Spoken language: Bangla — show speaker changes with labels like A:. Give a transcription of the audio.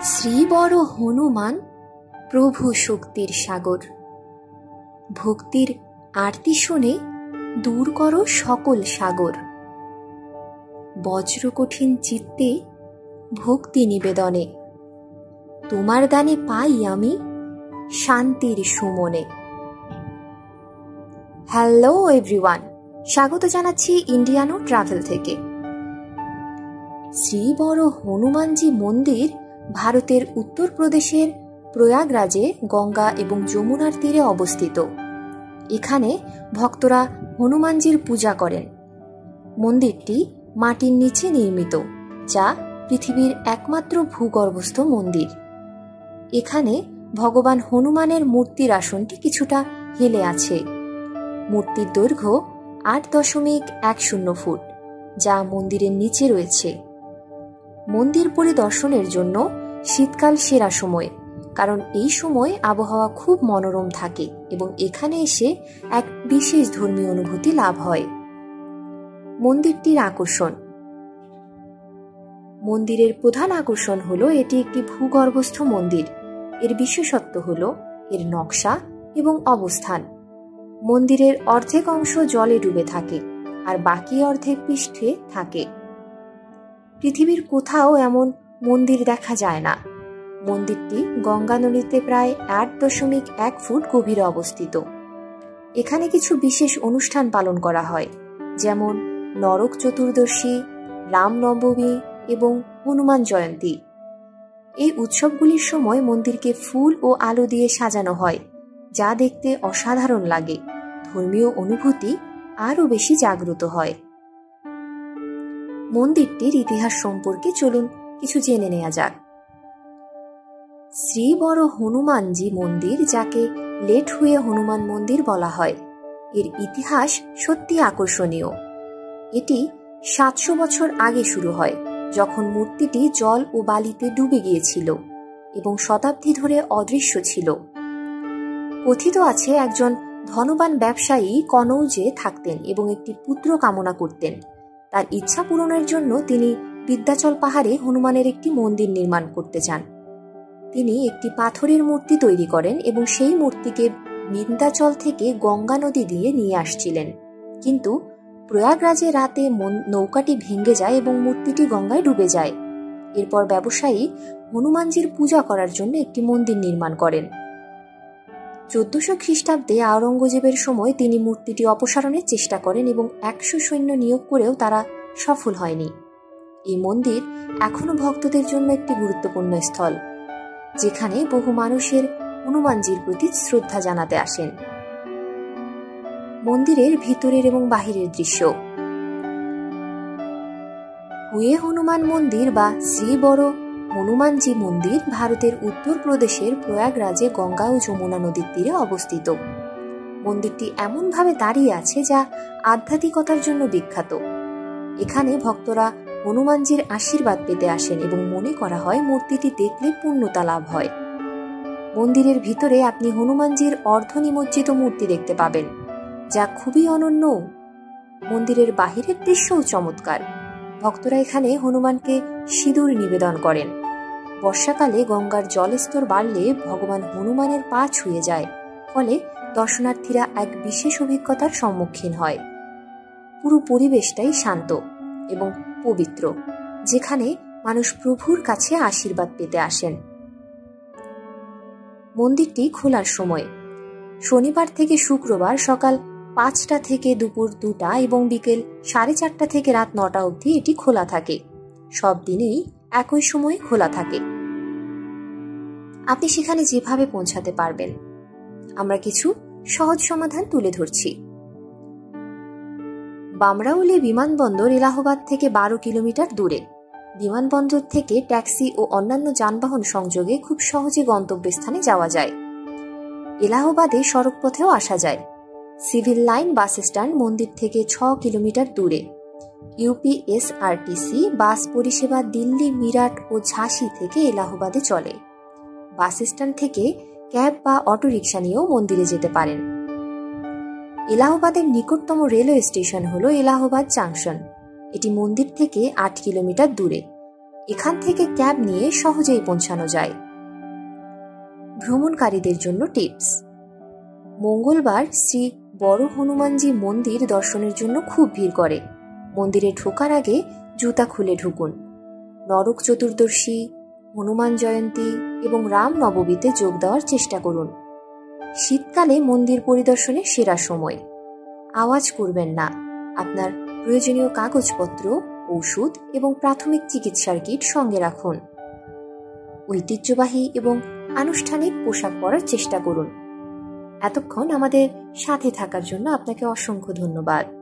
A: শ্রী বড় হনুমান প্রভু শক্তির সাগর। ভক্তির আরতি শুনে দূর করো সকল সাগর। বজ্রকঠিন চিত্তে ভক্তি নিবেদনে, তোমার দানে পাই আমি শান্তির সুমনে। হ্যালো এভরিওয়ান, স্বাগত জানাচ্ছি ইন্ডিয়ানো ট্রাভেল থেকে। শ্রী বড় হনুমানজি মন্দির ভারতের উত্তরপ্রদেশের প্রয়াগরাজে গঙ্গা এবং যমুনার তীরে অবস্থিত। এখানে ভক্তরা হনুমানজির পূজা করেন। মন্দিরটি মাটির নিচে নির্মিত, যা পৃথিবীর একমাত্র ভূগর্ভস্থ মন্দির। এখানে ভগবান হনুমানের মূর্তির আসনটি কিছুটা হেলে আছে। মূর্তির দৈর্ঘ্য 8.10 ফুট, যা মন্দিরের নিচে রয়েছে। মন্দির পরিদর্শনের জন্য শীতকাল সেরা সময়, কারণ এই সময় আবহাওয়া খুব মনোরম থাকে এবং এখানে এসে এক বিশেষ ধর্মীয় অনুভূতি লাভ হয়। মন্দিরটির আকর্ষণ। মন্দিরের প্রধান আকর্ষণ হলো এটি একটি ভূগর্ভস্থ মন্দির। এর বিশেষত্ব হলো এর নকশা এবং অবস্থান। মন্দিরের অর্ধেক অংশ জলে ডুবে থাকে আর বাকি অর্ধেক পৃষ্ঠে থাকে। পৃথিবীর কোথাও এমন মন্দির দেখা যায় না। মন্দিরটি গঙ্গা নদীতে প্রায় 8.1 ফুট গভীরে অবস্থিত। এখানে কিছু বিশেষ অনুষ্ঠান পালন করা হয়, যেমন নরক চতুর্দশী, রামনবমী এবং হনুমান জয়ন্তী। এই উৎসবগুলির সময় মন্দিরকে ফুল ও আলো দিয়ে সাজানো হয়, যা দেখতে অসাধারণ লাগে। ধর্মীয় অনুভূতি আরও বেশি জাগ্রত হয়। মন্দিরটির ইতিহাস সম্পর্কে চলুন কিছু জেনে নেওয়া যাক। শ্রী বড় হনুমানজি মন্দির, যাকে লেট হুয়ে হনুমান মন্দির বলা হয়, এর ইতিহাস সত্যি আকর্ষণীয়। এটি 700 বছর আগে শুরু হয়, যখন মূর্তিটি জল ও বালিতে ডুবে গিয়েছিল এবং শতাব্দী ধরে অদৃশ্য ছিল। কথিত আছে একজন ধনবান ব্যবসায়ী কনৌজে থাকতেন এবং একটি পুত্র কামনা করতেন। তার ইচ্ছা পূরণের জন্য তিনি বিদ্যাচল পাহাড়ে হনুমানের একটি মন্দির নির্মাণ করতে চান। তিনি একটি পাথরের মূর্তি তৈরি করেন এবং সেই মূর্তিকে বিন্ধ্যাচল থেকে গঙ্গা নদী দিয়ে নিয়ে আসছিলেন। কিন্তু প্রয়াগরাজে রাতে নৌকাটি ভেঙে যায় এবং মূর্তিটি গঙ্গায় ডুবে যায়। এরপর ব্যবসায়ী হনুমানজির পূজা করার জন্য একটি মন্দির নির্মাণ করেন। 1400 খ্রিস্টাব্দে আওরঙ্গজেবের সময় তিনি মূর্তিটি অপসারণের চেষ্টা করেন এবং 100 সৈন্য নিয়োগ করেও তারা সফল হয়নি। এই মন্দির এখনো ভক্তদের জন্য একটি গুরুত্বপূর্ণ স্থল, যেখানে বহু মানুষের হনুমানজির প্রতি শ্রদ্ধা জানাতে আসেন। মন্দিরের ভিতরের এবং বাহিরের দৃশ্য। হুয়ে হনুমান মন্দির বা শ্রী বড় হনুমানজি মন্দির ভারতের উত্তরপ্রদেশের প্রয়াগরাজে গঙ্গা ও যমুনা নদীর তীরে অবস্থিত। মন্দিরটি এমনভাবে দাঁড়িয়ে আছে যা আধ্যাত্মিকতার জন্য বিখ্যাত। এখানে ভক্তরা হনুমানজির আশীর্বাদ পেতে আসেন এবং মনে করা হয় মূর্তিটি দেখলে পূর্ণতা লাভ হয়। মন্দিরের ভিতরে আপনি হনুমানজির অর্ধনিমজ্জিত মূর্তি দেখতে পাবেন, যা খুবই অনন্য। মন্দিরের বাহিরের দৃশ্যও চমৎকার। ভক্তরা এখানে হনুমানকে সিঁদুর নিবেদন করেন। বর্ষাকালে গঙ্গার জলস্তর বাড়লে ভগবান হনুমানের পা ছুঁয়ে যায়, ফলে দর্শনার্থীরা এক বিশেষ অভিজ্ঞতার সম্মুখীন হয়। পুরো পরিবেশটাই শান্ত এবং পবিত্র, যেখানে মানুষ প্রভুর কাছে আশীর্বাদ পেতে আসেন। মন্দিরটি খোলার সময় শনিবার থেকে শুক্রবার সকাল 5টা থেকে দুপুর 2টা এবং বিকেল 4:30 থেকে রাত 9টা অবধি এটি খোলা থাকে। সব দিনেই একই সময়ে খোলা থাকে। আপনি সেখানে যেভাবে পৌঁছাতে পারবেন, আমরা কিছু সহজ সমাধান তুলে ধরছি। বামরাউলি বিমানবন্দর এলাহাবাদ থেকে 12 কিলোমিটার দূরে। বিমানবন্দর থেকে ট্যাক্সি ও অন্যান্য যানবাহন সংযোগে খুব সহজে গন্তব্যস্থানে যাওয়া যায়। এলাহাবাদে সড়ক পথেও আসা যায়। সিভিল লাইন বাস স্ট্যান্ড মন্দির থেকে 6 কিলোমিটার দূরে। ইউপিএসআরটিসি বাস পরিষেবা দিল্লি, মিরাট ও ঝাঁসি থেকে এলাহাবাদে চলে। বাস স্ট্যান্ড থেকে ক্যাব বা অটোরিকশা নিয়েও মন্দিরে যেতে পারেন। এলাহাবাদের নিকটতম রেলওয়ে স্টেশন হল এলাহাবাদ জাংশন। এটি মন্দির থেকে 8 কিলোমিটার দূরে। এখান থেকে ক্যাব নিয়ে সহজেই পৌঁছানো যায়। ভ্রমণকারীদের জন্য টিপস। মঙ্গলবার শ্রী বড় হনুমানজি মন্দির দর্শনের জন্য খুব ভিড় করে। মন্দিরে ঢোকার আগে জুতা খুলে ঢুকুন। নরক চতুর্দশী, হনুমান জয়ন্তী এবং রাম নবমীতে যোগ দেওয়ার চেষ্টা করুন। শীতকালে মন্দির পরিদর্শনের সেরা সময়। আওয়াজ করবেন না। আপনার প্রয়োজনীয় কাগজপত্র, ওষুধ এবং প্রাথমিক চিকিৎসার কিট সঙ্গে রাখুন। ঐতিহ্যবাহী এবং আনুষ্ঠানিক পোশাক পরার চেষ্টা করুন। এতক্ষণ আমাদের সাথে থাকার জন্য আপনাকে অসংখ্য ধন্যবাদ।